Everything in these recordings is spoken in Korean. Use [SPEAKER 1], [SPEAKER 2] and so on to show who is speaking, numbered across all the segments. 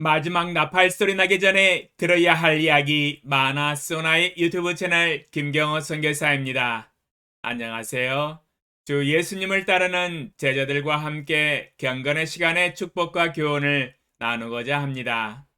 [SPEAKER 1] 마지막 나팔 소리 나기 전에 들어야 할 이야기 마나소나의 유튜브 채널 김경호 선교사입니다. 안녕하세요. 주 예수님을 따르는 제자들과 함께 경건의 시간의 축복과 교훈을 나누고자 합니다.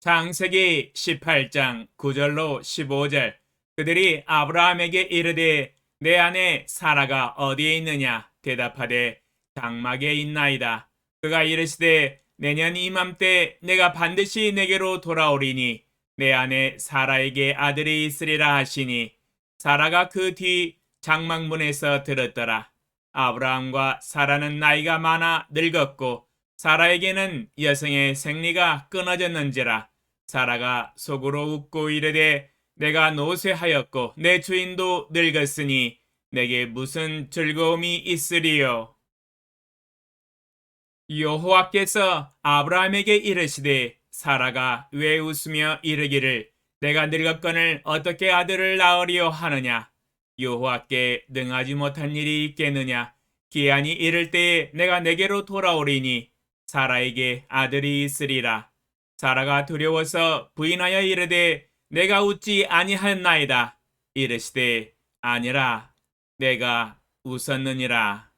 [SPEAKER 1] 창세기 18장 9절로 15절 그들이 아브라함에게 이르되 내 아내 사라가 어디에 있느냐 대답하되 장막에 있나이다. 그가 이르시되 내년 이맘때 내가 반드시 내게로 돌아오리니 내 아내 사라에게 아들이 있으리라 하시니 사라가 그 뒤 장막문에서 들었더라. 아브라함과 사라는 나이가 많아 늙었고 사라에게는 여성의 생리가 끊어졌는지라. 사라가 속으로 웃고 이르되 내가 노쇠하였고 내 주인도 늙었으니 내게 무슨 즐거움이 있으리요. 여호와께서 아브라함에게 이르시되 사라가 왜 웃으며 이르기를 내가 늙었거늘 어떻게 아들을 낳으리요 하느냐. 여호와께 능하지 못한 일이 있겠느냐. 기한이 이를 때에 내가 내게로 돌아오리니 사라에게 아들이 있으리라. 사라가 두려워서 부인하여 이르되 내가 웃지 아니하였나이다. 이르시되 아니라 내가 웃었느니라.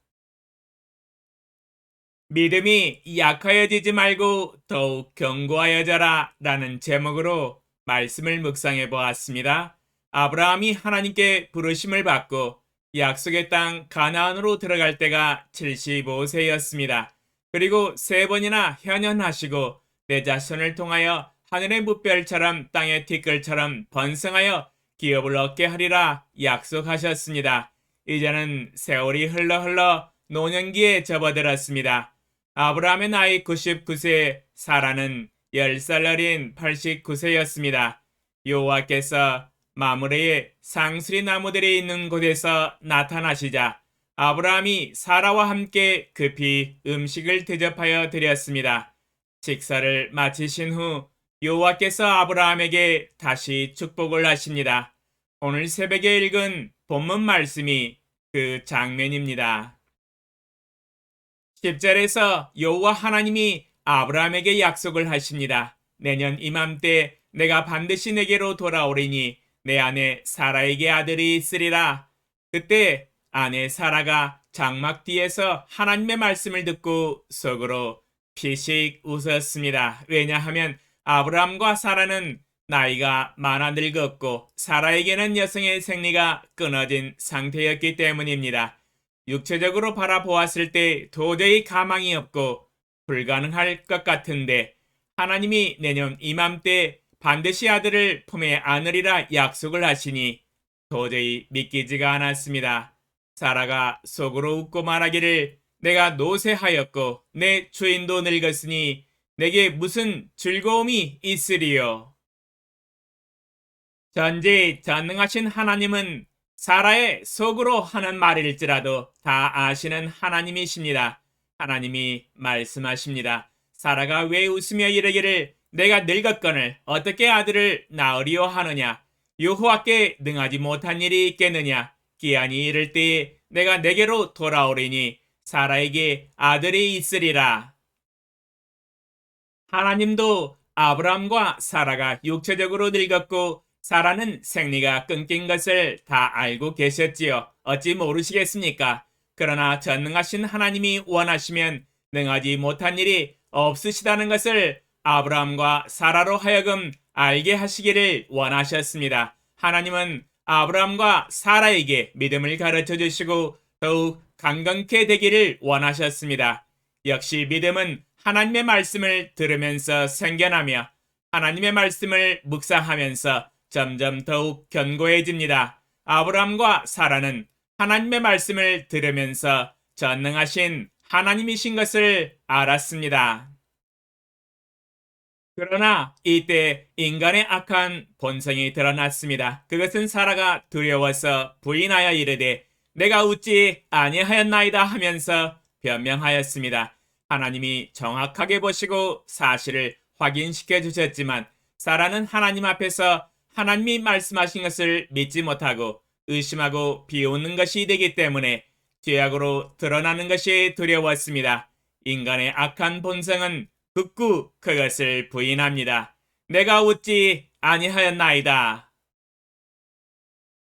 [SPEAKER 1] 믿음이 약하여지지 말고 더욱 견고하여져라 라는 제목으로 말씀을 묵상해 보았습니다. 아브라함이 하나님께 부르심을 받고 약속의 땅 가나안으로 들어갈 때가 75세였습니다. 그리고 3번이나 현현하시고 내 자손을 통하여 하늘의 뭇별처럼 땅의 티끌처럼 번성하여 기업을 얻게 하리라 약속하셨습니다. 이제는 세월이 흘러 노년기에 접어들었습니다. 아브라함의 나이 99세, 사라는 10살 어린 89세였습니다. 여호와께서 마므레의 상수리 나무들이 있는 곳에서 나타나시자 아브라함이 사라와 함께 급히 음식을 대접하여 드렸습니다. 식사를 마치신 후 여호와께서 아브라함에게 다시 축복을 하십니다. 오늘 새벽에 읽은 본문 말씀이 그 장면입니다. 10절에서 여호와 하나님이 아브라함에게 약속을 하십니다. 내년 이맘때 내가 반드시 내게로 돌아오리니 내 아내 사라에게 아들이 있으리라. 그때 아내 사라가 장막 뒤에서 하나님의 말씀을 듣고 속으로 피식 웃었습니다. 왜냐하면 아브라함과 사라는 나이가 많아 늙었고 사라에게는 여성의 생리가 끊어진 상태였기 때문입니다. 육체적으로 바라보았을 때 도저히 가망이 없고 불가능할 것 같은데 하나님이 내년 이맘때 반드시 아들을 품에 안으리라 약속을 하시니 도저히 믿기지가 않았습니다. 사라가 속으로 웃고 말하기를 내가 노쇠하였고 내 주인도 늙었으니 내게 무슨 즐거움이 있으리요. 전지전능하신 하나님은 사라의 속으로 하는 말일지라도 다 아시는 하나님이십니다. 하나님이 말씀하십니다. 사라가 왜 웃으며 이르기를 내가 늙었거늘 어떻게 아들을 낳으리요 하느냐. 여호와께 능하지 못한 일이 있겠느냐. 기한이 이를 때에 내가 내게로 돌아오리니 사라에게 아들이 있으리라. 하나님도 아브라함과 사라가 육체적으로 늙었고 사라는 생리가 끊긴 것을 다 알고 계셨지요. 어찌 모르시겠습니까? 그러나 전능하신 하나님이 원하시면 능하지 못한 일이 없으시다는 것을 아브라함과 사라로 하여금 알게 하시기를 원하셨습니다. 하나님은 아브라함과 사라에게 믿음을 가르쳐 주시고 더욱 강건케 되기를 원하셨습니다. 역시 믿음은 하나님의 말씀을 들으면서 생겨나며 하나님의 말씀을 묵상하면서 점점 더욱 견고해집니다. 아브라함과 사라는 하나님의 말씀을 들으면서 전능하신 하나님이신 것을 알았습니다. 그러나 이때 인간의 악한 본성이 드러났습니다. 그것은 사라가 두려워서 부인하여 이르되 내가 웃지 아니하였나이다 하면서 변명하였습니다. 하나님이 정확하게 보시고 사실을 확인시켜 주셨지만 사라는 하나님 앞에서 하나님이 말씀하신 것을 믿지 못하고 의심하고 비웃는 것이 되기 때문에 죄악으로 드러나는 것이 두려웠습니다. 인간의 악한 본성은 극구 그것을 부인합니다. 내가 웃지 아니하였나이다.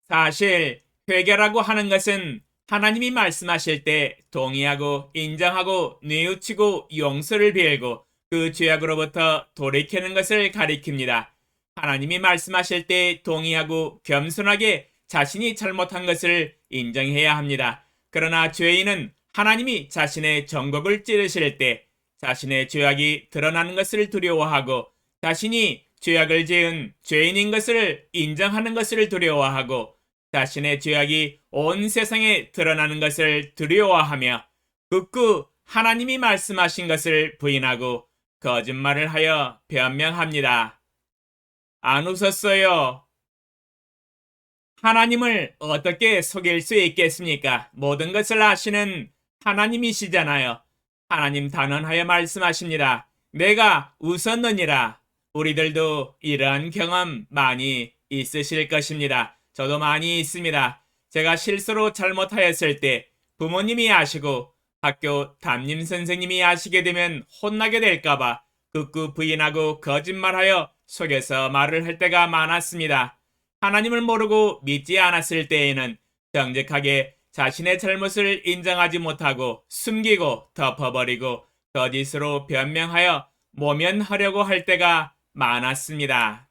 [SPEAKER 1] 사실 회개라고 하는 것은 하나님이 말씀하실 때 동의하고 인정하고 뉘우치고 용서를 빌고 그 죄악으로부터 돌이키는 것을 가리킵니다. 하나님이 말씀하실 때 동의하고 겸손하게 자신이 잘못한 것을 인정해야 합니다. 그러나 죄인은 하나님이 자신의 정곡을 찌르실 때 자신의 죄악이 드러나는 것을 두려워하고 자신이 죄악을 지은 죄인인 것을 인정하는 것을 두려워하고 자신의 죄악이 온 세상에 드러나는 것을 두려워하며 극구 하나님이 말씀하신 것을 부인하고 거짓말을 하여 변명합니다. 안 웃었어요. 하나님을 어떻게 속일 수 있겠습니까? 모든 것을 아시는 하나님이시잖아요. 하나님 단언하여 말씀하십니다. 내가 웃었느니라. 우리들도 이러한 경험 많이 있으실 것입니다. 저도 많이 있습니다. 제가 실수로 잘못하였을 때 부모님이 아시고 학교 담임 선생님이 아시게 되면 혼나게 될까봐 극구 부인하고 거짓말하여 속여서 말을 할 때가 많았습니다. 하나님을 모르고 믿지 않았을 때에는 정직하게 자신의 잘못을 인정하지 못하고 숨기고 덮어버리고 거짓으로 변명하여 모면하려고 할 때가 많았습니다.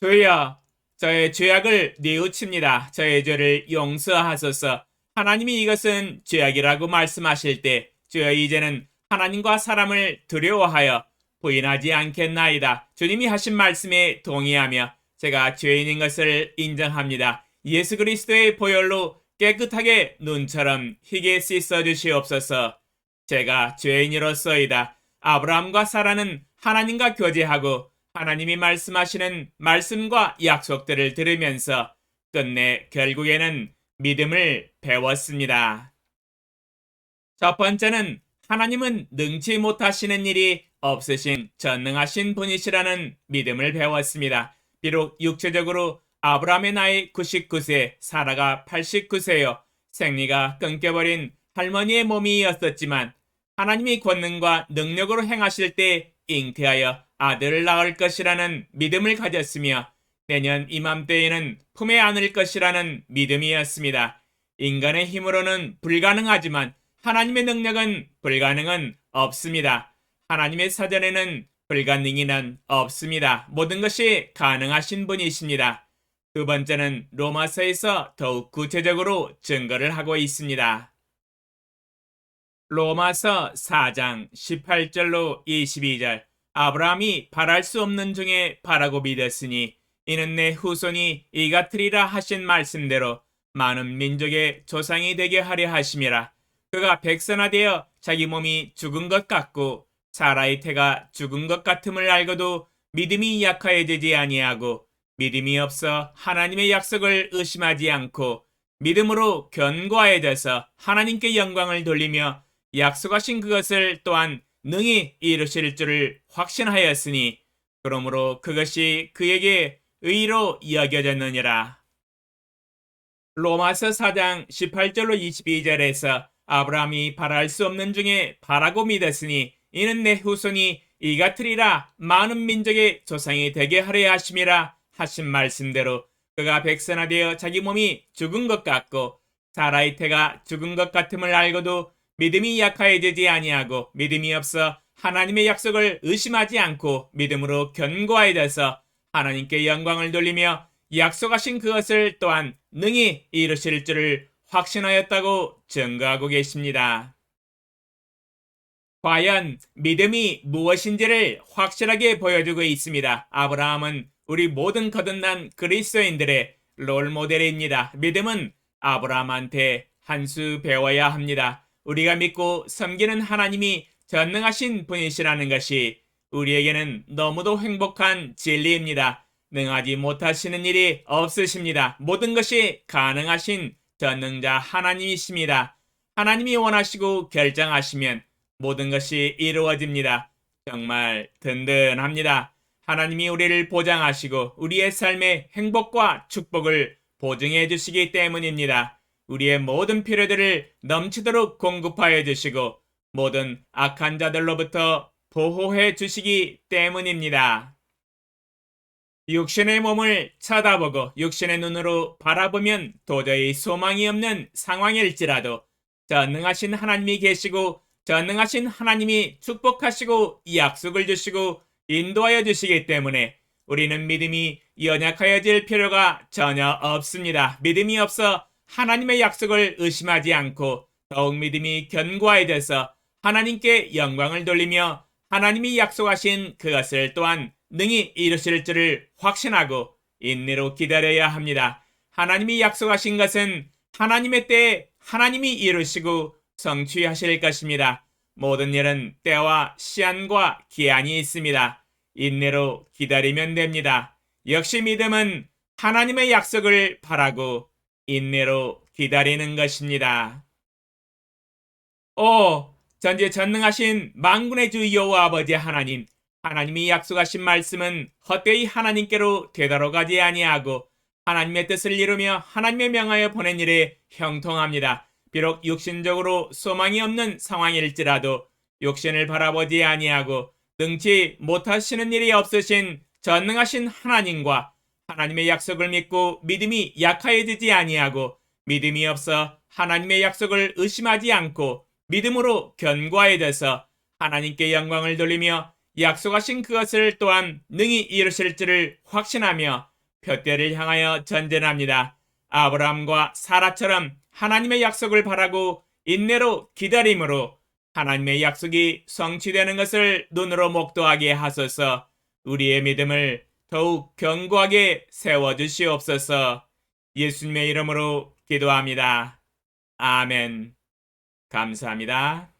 [SPEAKER 1] 주여, 저의 죄악을 뉘우칩니다. 저의 죄를 용서하소서. 하나님이 이것은 죄악이라고 말씀하실 때 주여 이제는 하나님과 사람을 두려워하여 부인하지 않겠나이다. 주님이 하신 말씀에 동의하며 제가 죄인인 것을 인정합니다. 예수 그리스도의 보혈로 깨끗하게 눈처럼 희게 씻어 주시옵소서. 제가 죄인이로서이다. 아브라함과 사라는 하나님과 교제하고 하나님이 말씀하시는 말씀과 약속들을 들으면서 끝내 결국에는 믿음을 배웠습니다. 첫 번째는 하나님은 능치 못하시는 일이 없으신 전능하신 분이시라는 믿음을 배웠습니다. 비록 육체적으로 아브라함의 나이 99세, 사라가 89세요. 생리가 끊겨버린 할머니의 몸이었었지만 하나님이 권능과 능력으로 행하실 때 잉태하여 아들을 낳을 것이라는 믿음을 가졌으며 내년 이맘때에는 품에 안을 것이라는 믿음이었습니다. 인간의 힘으로는 불가능하지만 하나님의 능력은 불가능은 없습니다. 하나님의 사전에는 불가능이는 없습니다. 모든 것이 가능하신 분이십니다. 두 번째는 로마서에서 더욱 구체적으로 증거를 하고 있습니다. 로마서 4장 18절로 22절 아브라함이 바랄 수 없는 중에 바라고 믿었으니 이는 내 후손이 이같으리라 하신 말씀대로 많은 민족의 조상이 되게 하려 하심이라. 그가 백선화되어 자기 몸이 죽은 것 같고 사라의 태가 죽은 것 같음을 알고도 믿음이 약하여지지 아니하고 믿음이 없어 하나님의 약속을 의심하지 않고 믿음으로 견고하여져서 하나님께 영광을 돌리며 약속하신 그것을 또한 능히 이루실 줄을 확신하였으니 그러므로 그것이 그에게 의로 여겨졌느니라. 로마서 4장 18절로 22절에서 아브라함이 바랄 수 없는 중에 바라고 믿었으니 이는 내 후손이 이같으리라 많은 민족의 조상이 되게 하려 하심이라 하신 말씀대로 그가 백선화되어 자기 몸이 죽은 것 같고 사라의 태가 죽은 것 같음을 알고도 믿음이 약하여지지 아니하고 믿음이 없어 하나님의 약속을 의심하지 않고 믿음으로 견고하여져서 하나님께 영광을 돌리며 약속하신 그것을 또한 능히 이루실 줄을 확신하였다고 증거하고 계십니다. 과연 믿음이 무엇인지를 확실하게 보여주고 있습니다. 아브라함은 우리 모든 거듭난 그리스도인들의 롤모델입니다. 믿음은 아브라함한테 한 수 배워야 합니다. 우리가 믿고 섬기는 하나님이 전능하신 분이시라는 것이 우리에게는 너무도 행복한 진리입니다. 능하지 못하시는 일이 없으십니다. 모든 것이 가능하신 전능자 하나님이십니다. 하나님이 원하시고 결정하시면 모든 것이 이루어집니다. 정말 든든합니다. 하나님이 우리를 보장하시고 우리의 삶의 행복과 축복을 보증해 주시기 때문입니다. 우리의 모든 필요들을 넘치도록 공급하여 주시고 모든 악한 자들로부터 보호해 주시기 때문입니다. 육신의 몸을 쳐다보고 육신의 눈으로 바라보면 도저히 소망이 없는 상황일지라도 전능하신 하나님이 계시고 전능하신 하나님이 축복하시고 약속을 주시고 인도하여 주시기 때문에 우리는 믿음이 연약하여질 필요가 전혀 없습니다. 믿음이 없어 하나님의 약속을 의심하지 않고 더욱 믿음이 견고해져서 하나님께 영광을 돌리며 하나님이 약속하신 그것을 또한 능히 이루실 줄을 확신하고 인내로 기다려야 합니다. 하나님이 약속하신 것은 하나님의 때에 하나님이 이루시고 성취하실 것입니다. 모든 일은 때와 시한과 기한이 있습니다. 인내로 기다리면 됩니다. 역시 믿음은 하나님의 약속을 바라고 인내로 기다리는 것입니다. 전지 전능하신 만군의 주 여호와 아버지 하나님, 하나님이 약속하신 말씀은 헛되이 하나님께로 되돌아가지 아니하고 하나님의 뜻을 이루며 하나님의 명하여 보낸 일에 형통합니다. 비록 육신적으로 소망이 없는 상황일지라도 육신을 바라보지 아니하고 능치 못하시는 일이 없으신 전능하신 하나님과 하나님의 약속을 믿고 믿음이 약하여지지 아니하고 믿음이 없어 하나님의 약속을 의심하지 않고 믿음으로 견고해져서 하나님께 영광을 돌리며 약속하신 그것을 또한 능히 이루실 줄을 확신하며 표대를 향하여 전진합니다. 아브라함과 사라처럼 하나님의 약속을 바라고 인내로 기다림으로 하나님의 약속이 성취되는 것을 눈으로 목도하게 하소서. 우리의 믿음을 더욱 견고하게 세워주시옵소서. 예수님의 이름으로 기도합니다. 아멘. 감사합니다.